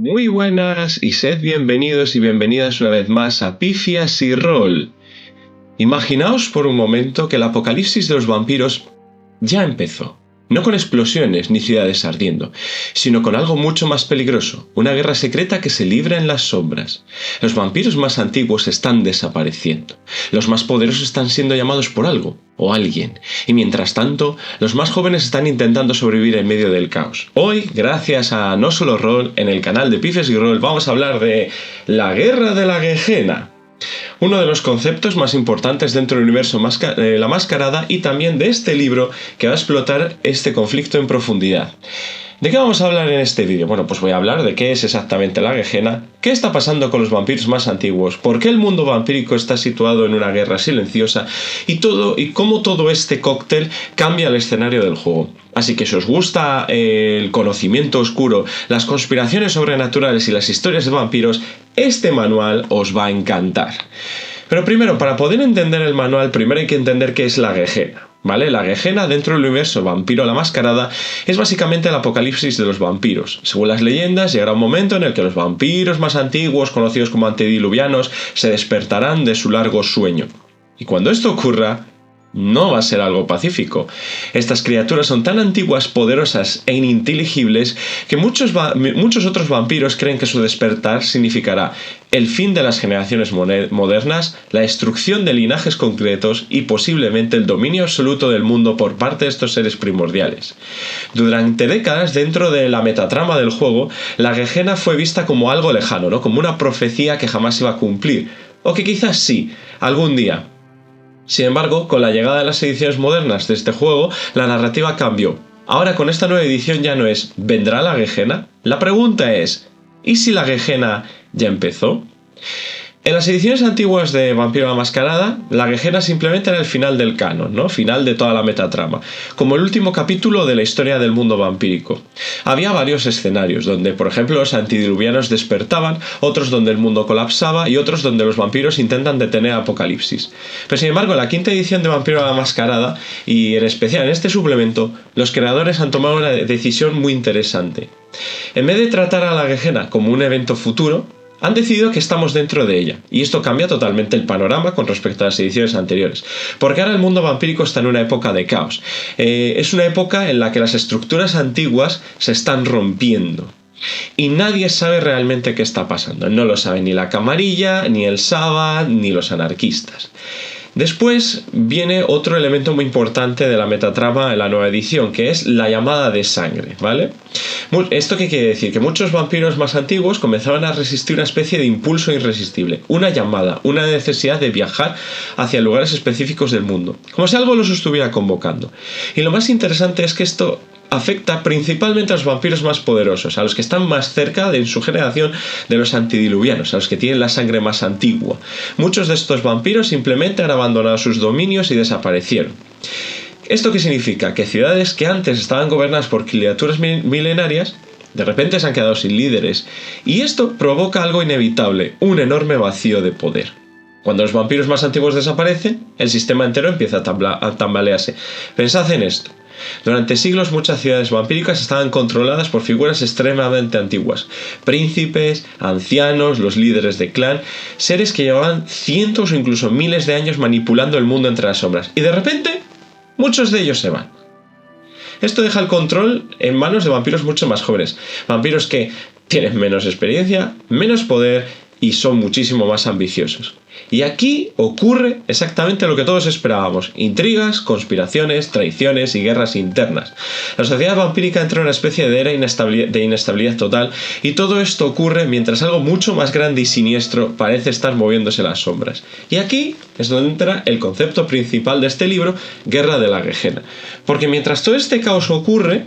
Muy buenas y sed bienvenidos y bienvenidas una vez más a Pifias y Rol. Imaginaos por un momento que el apocalipsis de los vampiros ya empezó. No con explosiones ni ciudades ardiendo, sino con algo mucho más peligroso, una guerra secreta que se libra en las sombras. Los vampiros más antiguos están desapareciendo. Los más poderosos están siendo llamados por algo o alguien, y mientras tanto, los más jóvenes están intentando sobrevivir en medio del caos. Hoy, gracias a No Solo Rol, en el canal de Pifias y Rol, vamos a hablar de la Guerra de la Gehenna. Uno de los conceptos más importantes dentro del universo La Mascarada y también de este libro que va a explotar este conflicto en profundidad. ¿De qué vamos a hablar en este vídeo? Bueno, pues voy a hablar de qué es exactamente la Gehenna, qué está pasando con los vampiros más antiguos, por qué el mundo vampírico está situado en una guerra silenciosa y cómo todo este cóctel cambia el escenario del juego. Así que si os gusta el conocimiento oscuro, las conspiraciones sobrenaturales y las historias de vampiros, este manual os va a encantar. Pero primero, para poder entender el manual, primero hay que entender qué es la Gehenna. ¿Vale? La Gehenna dentro del universo Vampiro la Mascarada es básicamente el apocalipsis de los vampiros. Según las leyendas, llegará un momento en el que los vampiros más antiguos, conocidos como antediluvianos, se despertarán de su largo sueño. Y cuando esto ocurra, no va a ser algo pacífico. Estas criaturas son tan antiguas, poderosas e ininteligibles que muchos otros vampiros creen que su despertar significará el fin de las generaciones modernas, la destrucción de linajes concretos y posiblemente el dominio absoluto del mundo por parte de estos seres primordiales. Durante décadas, dentro de la metatrama del juego, la Gehenna fue vista como algo lejano, ¿no? Como una profecía que jamás iba a cumplir, o que quizás sí, algún día. Sin embargo, con la llegada de las ediciones modernas de este juego, la narrativa cambió. Ahora con esta nueva edición ya no es ¿vendrá la Gehenna? La pregunta es ¿y si la Gehenna ya empezó? En las ediciones antiguas de Vampiro la Mascarada, la Gehenna simplemente era el final del canon, ¿no? Final de toda la metatrama, como el último capítulo de la historia del mundo vampírico. Había varios escenarios, donde por ejemplo los antediluvianos despertaban, otros donde el mundo colapsaba y otros donde los vampiros intentan detener Apocalipsis. Pero sin embargo, en la quinta edición de Vampiro la Mascarada, y en especial en este suplemento, los creadores han tomado una decisión muy interesante. En vez de tratar a la Gehenna como un evento futuro, han decidido que estamos dentro de ella, y esto cambia totalmente el panorama con respecto a las ediciones anteriores, porque ahora el mundo vampírico está en una época de caos. Es una época en la que las estructuras antiguas se están rompiendo, y nadie sabe realmente qué está pasando. No lo sabe ni la Camarilla, ni el Sabbath, ni los anarquistas. Después viene otro elemento muy importante de la metatrama en la nueva edición, que es la llamada de sangre, ¿vale? ¿Esto qué quiere decir? Que muchos vampiros más antiguos comenzaban a resistir una especie de impulso irresistible, una llamada, una necesidad de viajar hacia lugares específicos del mundo, como si algo los estuviera convocando. Y lo más interesante es que esto afecta principalmente a los vampiros más poderosos, a los que están más cerca en su generación de los antediluvianos, a los que tienen la sangre más antigua. Muchos de estos vampiros simplemente han abandonado sus dominios y desaparecieron. ¿Esto qué significa? Que ciudades que antes estaban gobernadas por criaturas milenarias, de repente se han quedado sin líderes, y esto provoca algo inevitable, un enorme vacío de poder. Cuando los vampiros más antiguos desaparecen, el sistema entero empieza a tambalearse. Pensad en esto. Durante siglos muchas ciudades vampíricas estaban controladas por figuras extremadamente antiguas, príncipes, ancianos, los líderes de clan, seres que llevaban cientos o incluso miles de años manipulando el mundo entre las sombras, y de repente muchos de ellos se van. Esto deja el control en manos de vampiros mucho más jóvenes, vampiros que tienen menos experiencia, menos poder y son muchísimo más ambiciosos. Y aquí ocurre exactamente lo que todos esperábamos: intrigas, conspiraciones, traiciones y guerras internas. La sociedad vampírica entra en una especie de era de inestabilidad total, y todo esto ocurre mientras algo mucho más grande y siniestro parece estar moviéndose en las sombras. Y aquí es donde entra el concepto principal de este libro, Guerra de la Gehenna. Porque mientras todo este caos ocurre,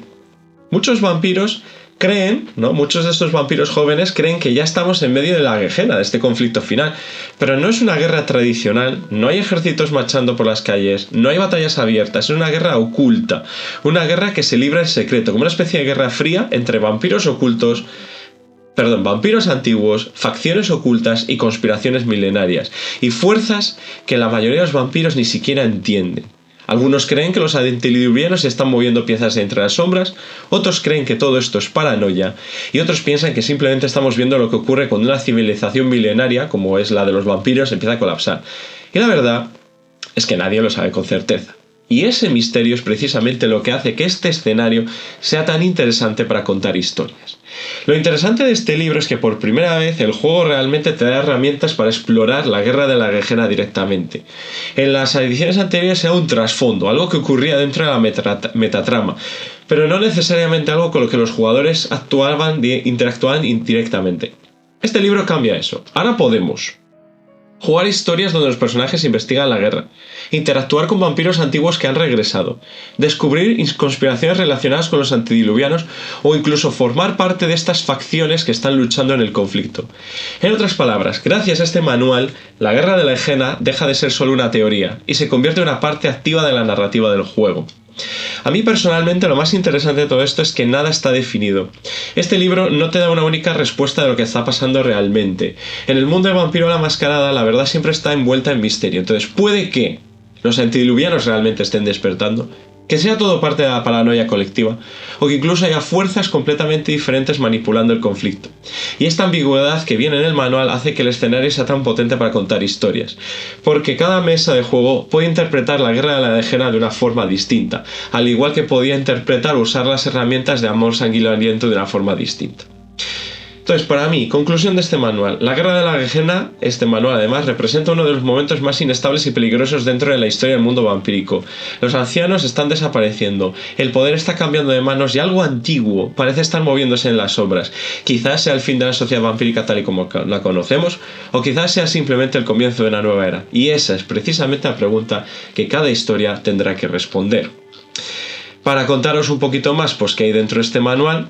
muchos vampiros creen, ¿no? Muchos de estos vampiros jóvenes creen que ya estamos en medio de la Gehenna, de este conflicto final. Pero no es una guerra tradicional, no hay ejércitos marchando por las calles, no hay batallas abiertas, es una guerra oculta, una guerra que se libra en secreto, como una especie de guerra fría entre vampiros antiguos, facciones ocultas y conspiraciones milenarias, y fuerzas que la mayoría de los vampiros ni siquiera entienden. Algunos creen que los antediluvianos están moviendo piezas entre las sombras, otros creen que todo esto es paranoia, y otros piensan que simplemente estamos viendo lo que ocurre cuando una civilización milenaria, como es la de los vampiros, empieza a colapsar. Y la verdad es que nadie lo sabe con certeza. Y ese misterio es precisamente lo que hace que este escenario sea tan interesante para contar historias. Lo interesante de este libro es que por primera vez el juego realmente te da herramientas para explorar la guerra de la Gehenna directamente. En las ediciones anteriores era un trasfondo, algo que ocurría dentro de la metatrama, pero no necesariamente algo con lo que los jugadores interactuaban indirectamente. Este libro cambia eso. Ahora podemos jugar historias donde los personajes investigan la guerra, interactuar con vampiros antiguos que han regresado, descubrir conspiraciones relacionadas con los antediluvianos o incluso formar parte de estas facciones que están luchando en el conflicto. En otras palabras, gracias a este manual, la guerra de la Gehenna deja de ser solo una teoría y se convierte en una parte activa de la narrativa del juego. A mí personalmente lo más interesante de todo esto es que nada está definido. Este libro no te da una única respuesta de lo que está pasando realmente. En el mundo de Vampiro la Mascarada la verdad siempre está envuelta en misterio, entonces puede que los antediluvianos realmente estén despertando, que sea todo parte de la paranoia colectiva, o que incluso haya fuerzas completamente diferentes manipulando el conflicto. Y esta ambigüedad que viene en el manual hace que el escenario sea tan potente para contar historias, porque cada mesa de juego puede interpretar la guerra de la Gehenna de una forma distinta, al igual que podía interpretar o usar las herramientas de amor sanguinoliento de una forma distinta. Entonces, para mí, conclusión de este manual. La guerra de la Gehenna, este manual además, representa uno de los momentos más inestables y peligrosos dentro de la historia del mundo vampírico. Los ancianos están desapareciendo, el poder está cambiando de manos y algo antiguo parece estar moviéndose en las sombras. Quizás sea el fin de la sociedad vampírica tal y como la conocemos, o quizás sea simplemente el comienzo de una nueva era. Y esa es precisamente la pregunta que cada historia tendrá que responder. Para contaros un poquito más, pues qué hay dentro de este manual,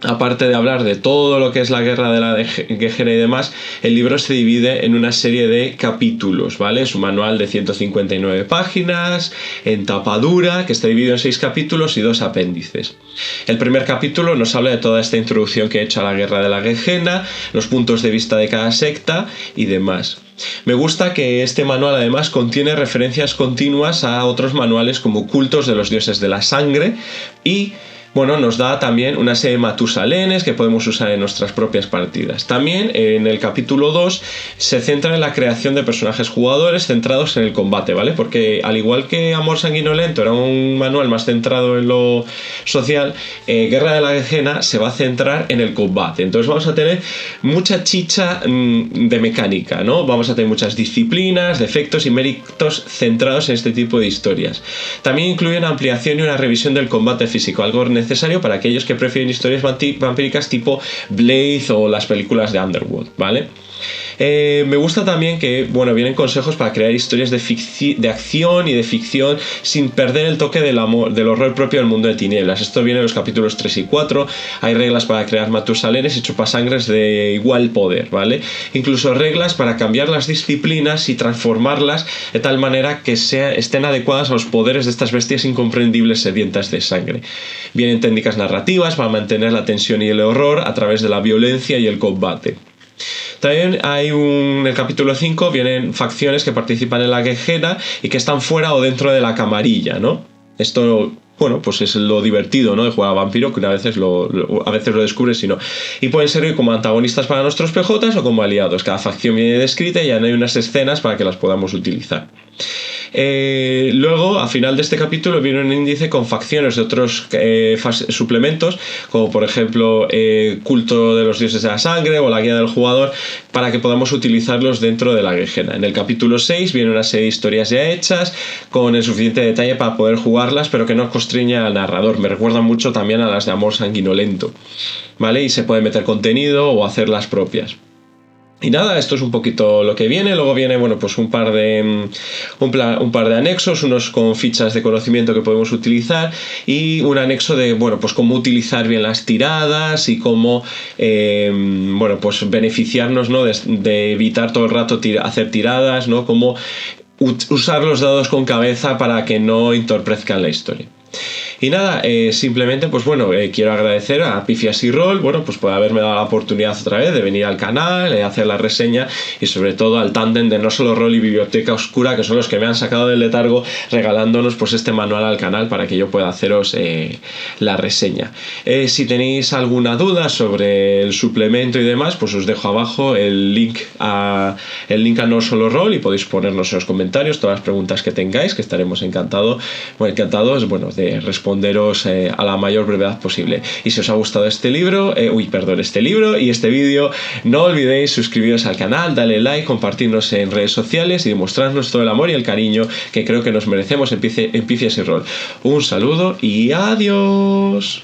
aparte de hablar de todo lo que es la guerra de la Gehenna y demás, el libro se divide en una serie de capítulos, ¿vale? Es un manual de 159 páginas, en tapa dura, que está dividido en 6 capítulos y 2 apéndices. El primer capítulo nos habla de toda esta introducción que he hecho a la guerra de la Gehenna, los puntos de vista de cada secta y demás. Me gusta que este manual además contiene referencias continuas a otros manuales como Cultos de los Dioses de la Sangre y bueno, nos da también una serie de matusalenes que podemos usar en nuestras propias partidas. También en el capítulo 2 se centra en la creación de personajes jugadores centrados en el combate, ¿vale? Porque al igual que Amor Sanguinolento era un manual más centrado en lo social, Guerra de la Gehenna se va a centrar en el combate. Entonces vamos a tener mucha chicha de mecánica, ¿no? Vamos a tener muchas disciplinas, defectos y méritos centrados en este tipo de historias. También incluye una ampliación y una revisión del combate físico, algo necesario para aquellos que prefieren historias vampíricas tipo Blade o las películas de Underworld, ¿vale? Me gusta también que, bueno, vienen consejos para crear historias de acción y de ficción sin perder el toque del horror propio del mundo de tinieblas. Esto viene en los capítulos 3 y 4. Hay reglas para crear matusalenes y chupasangres de igual poder, ¿vale? Incluso reglas para cambiar las disciplinas y transformarlas de tal manera que estén adecuadas a los poderes de estas bestias incomprendibles sedientas de sangre. Vienen técnicas narrativas para mantener la tensión y el horror a través de la violencia y el combate. También hay en el capítulo 5 vienen facciones que participan en la Gehenna y que están fuera o dentro de la camarilla, ¿no? Esto, bueno, pues es lo divertido, ¿no? De jugar a vampiro, que a veces lo descubres y no. Y pueden servir como antagonistas para nuestros PJs o como aliados. Cada facción viene descrita y ya hay unas escenas para que las podamos utilizar. Luego, a final de este capítulo, viene un índice con facciones de otros suplementos, como por ejemplo Culto de los Dioses de la Sangre o la Guía del Jugador, para que podamos utilizarlos dentro de la Gehenna. En el capítulo 6 viene una serie de historias ya hechas, con el suficiente detalle para poder jugarlas, pero que no constriña al narrador. Me recuerdan mucho también a las de Amor Sanguinolento, ¿vale? Y se puede meter contenido o hacer las propias. Y nada, esto es un poquito lo que viene. Luego viene, bueno, pues un par de anexos, unos con fichas de conocimiento que podemos utilizar y un anexo de, bueno, pues cómo utilizar bien las tiradas y cómo, bueno, pues beneficiarnos, ¿no? de evitar todo el rato hacer tiradas, ¿no? Cómo usar los dados con cabeza para que no entorpezcan la historia. Y nada, simplemente pues bueno, quiero agradecer a Pifias y Roll, bueno, pues por haberme dado la oportunidad otra vez de venir al canal, hacer la reseña, y sobre todo al tándem de No Solo Roll y Biblioteca Oscura, que son los que me han sacado del letargo regalándonos pues este manual al canal para que yo pueda haceros la reseña. Si tenéis alguna duda sobre el suplemento y demás, pues os dejo abajo el link a No Solo Roll y podéis ponernos en los comentarios todas las preguntas que tengáis, que estaremos encantados de responderos a la mayor brevedad posible. Y si os ha gustado este libro y este vídeo, no olvidéis suscribiros al canal, darle like, compartirnos en redes sociales y demostrarnos todo el amor y el cariño que creo que nos merecemos en Pifias y Roll. Un saludo y adiós.